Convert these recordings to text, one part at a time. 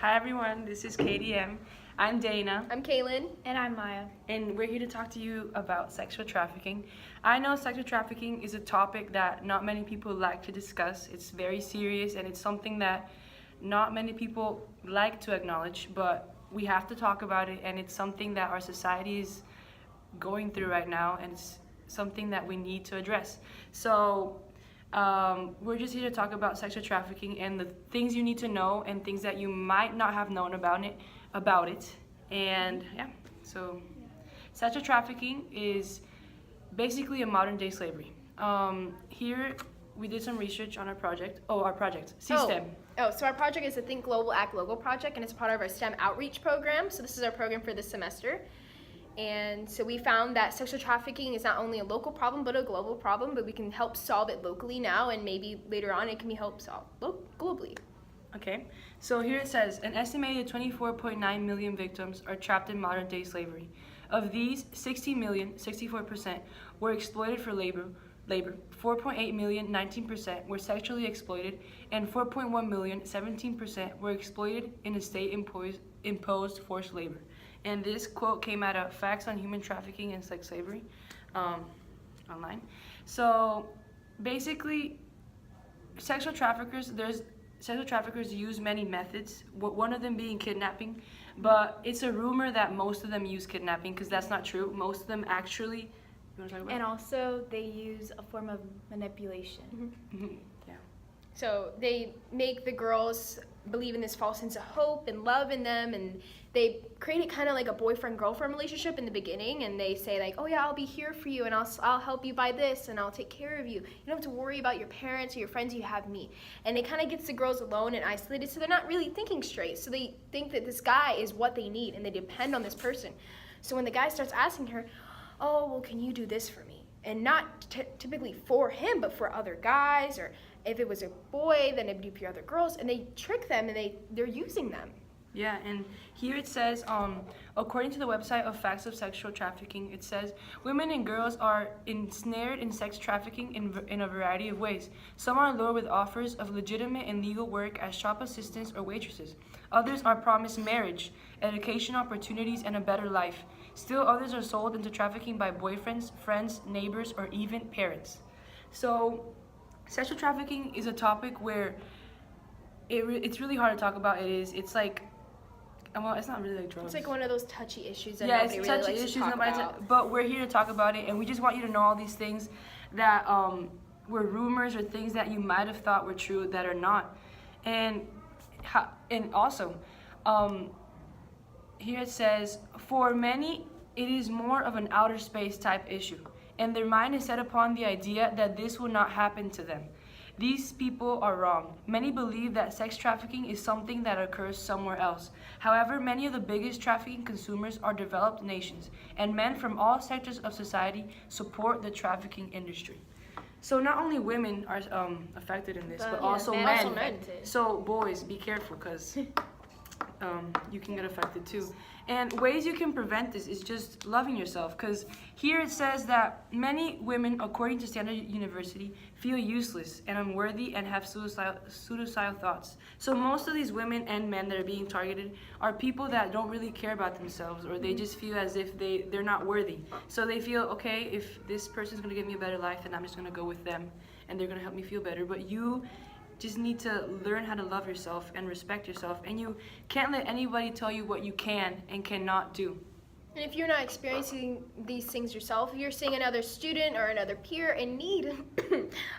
Hi everyone, this is KDM. I'm Dana. I'm Kaylin. And I'm Maya. And we're here to talk to you about sexual trafficking. I know sexual trafficking is a topic that not many people like to discuss. It's very serious and it's something that not many people like to acknowledge, but we have to talk about it, and it's something that our society is going through right now, and it's something that we need to address. So we're just here to talk about sexual trafficking and the things you need to know and things that you might not have known about it. And so sexual trafficking is basically a modern day slavery. Here we did some research on our project. STEM. So our project is the Think Global, Act Local project, and it's part of our STEM outreach program. So this is our program for this semester. And so we found that sexual trafficking is not only a local problem, but a global problem, but we can help solve it locally now, and maybe later on it can be helped solved globally. Okay, so here it says, an estimated 24.9 million victims are trapped in modern day slavery. Of these, 60 million, 64%, were exploited for labor, 4.8 million, 19%, were sexually exploited, and 4.1 million, 17%, were exploited in a state-imposed forced labor. And this quote came out of Facts on Human Trafficking and Sex Slavery online. So basically, sexual traffickers use many methods, one of them being kidnapping, but it's a rumor that most of them use kidnapping, because that's not true. Most of them actually, you want to talk about And also they use a form of manipulation. Mm-hmm. Yeah. So they make the girls believe in this false sense of hope and love in them, and they create it kind of like a boyfriend-girlfriend relationship in the beginning, and they say like, oh yeah, I'll be here for you, and I'll help you buy this, and I'll take care of you. You don't have to worry about your parents or your friends, you have me. And it kind of gets the girls alone and isolated, so they're not really thinking straight. So they think that this guy is what they need, and they depend on this person. So when the guy starts asking her, oh, well, can you do this for me? And not typically for him, but for other guys, or if it was a boy, then it'd be for other girls, and they trick them, and they're using them. Yeah, and here it says, according to the website of Facts of Sexual Trafficking, it says, women and girls are ensnared in sex trafficking in a variety of ways. Some are lured with offers of legitimate and legal work as shop assistants or waitresses. Others are promised marriage, education opportunities, and a better life. Still others are sold into trafficking by boyfriends, friends, neighbors, or even parents. So sexual trafficking is a topic where it's really hard to talk about. It's like, well, it's not really like drugs. It's like one of those touchy issues that yeah, nobody it's really touchy likes issues, to talk about. but we're here to talk about it, and we just want you to know all these things that were rumors or things that you might have thought were true that are not. And also, here it says, for many, it is more of an outer space type issue, and their mind is set upon the idea that this will not happen to them. These people are wrong. Many believe that sex trafficking is something that occurs somewhere else. However, many of the biggest trafficking consumers are developed nations, and men from all sectors of society support the trafficking industry. So not only women are affected in this, but also men. Also men too. So boys, be careful, because you can get affected too. And ways you can prevent this is just loving yourself, because here it says that many women, according to Standard University, feel useless and unworthy and have suicidal thoughts. So most of these women and men that are being targeted are people that don't really care about themselves, or they just feel as if they're not worthy. So they feel, okay, if this person's going to give me a better life, then I'm just going to go with them, and they're going to help me feel better. But you just need to learn how to love yourself and respect yourself, and you can't let anybody tell you what you can and cannot do. And if you're not experiencing these things yourself, if you're seeing another student or another peer in need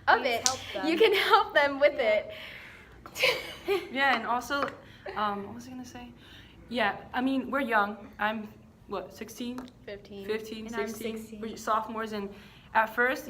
of it, you can help them with it. Yeah, and also, what was I gonna say? Yeah, I mean, we're young. I'm, 16? 15. 15, And 16. I'm 16. We're sophomores, and at first,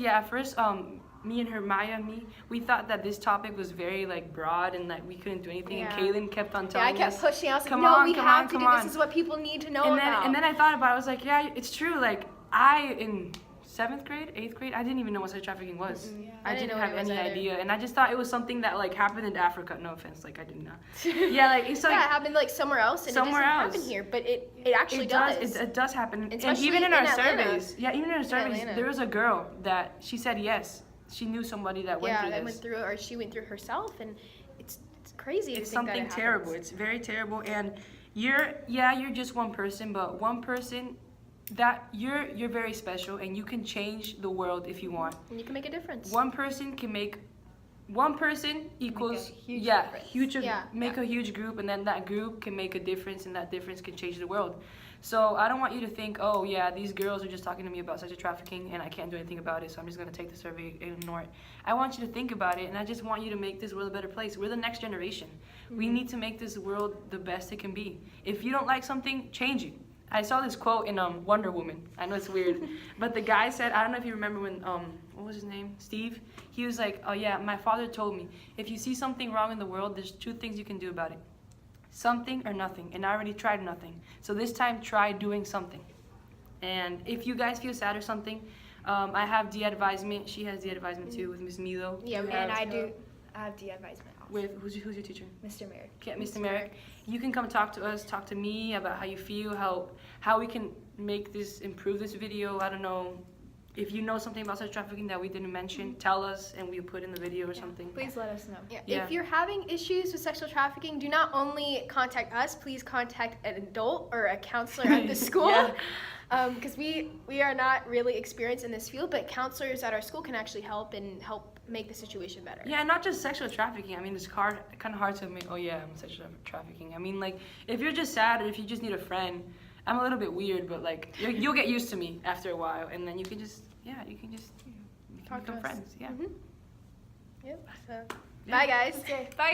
me and her, Maya and me, we thought that this topic was very broad and we couldn't do anything. Yeah. And Kaylin kept on Yeah, telling I kept us, pushing. I was like, come no, on, we come have on, to come do on. this. Is what people need to know and about. then I thought about it. I was like, yeah, it's true. I in 7th grade, 8th grade, I didn't even know what sex trafficking was. Yeah. I didn't have any either. idea, and I just thought it was something that happened in Africa. No offense, I did not. Yeah, it's yeah, it happened somewhere else, and somewhere it doesn't else. happen here, but it actually does. It does happen, and Especially even in our Atlanta. surveys. Yeah, even in our surveys, Atlanta. there was a girl that she said yes. She knew somebody that went through this. She went through herself, and it's crazy. It's to think that something it terrible. happens. It's very terrible, and you're just one person, but one person that you're very special, and you can change the world if you want. And you can make a difference. One person equals huge yeah difference. huge Yeah, make yeah. a huge group, and then that group can make a difference, and that difference can change the world. So I don't want you to think, oh yeah, these girls are just talking to me about sexual trafficking and I can't do anything about it, so I'm just gonna take the survey and ignore it. I want you to think about it, and I just want you to make this world a better place. We're the next generation. We need to make this world the best it can be. If you don't like something, change it. I saw this quote in Wonder Woman. I know it's weird, but the guy said, I don't know if you remember when what was his name? Steve. He was like, oh yeah, my father told me, if you see something wrong in the world, there's two things you can do about it. Something or nothing. And I already tried nothing. So this time, try doing something. And if you guys feel sad or something, I have de-advisement. She has de-advisement too with Miss Milo. Yeah, we And have I to- have de-advisement also. With who's your teacher? Mr. Merrick. Okay, Mr. Merrick. You can come talk to us, talk to me about how you feel, how we can make this, improve this video. I don't know. If you know something about sexual trafficking that we didn't mention, tell us and we'll put in the video or something. Please let us know. Yeah. Yeah. If you're having issues with sexual trafficking, do not only contact us, please contact an adult or a counselor at the school. Yeah. Because we are not really experienced in this field, but counselors at our school can actually help make the situation better. Yeah, not just sexual trafficking. I mean, it's kind of hard to admit, oh yeah, I'm sexual trafficking. I mean, like, if you're just sad or if you just need a friend, I'm a little bit weird, but like, you'll get used to me after a while, and then you can just Talk to become us. friends. Yeah. Mhm. Yep. So, Yeah. bye guys. Okay, bye.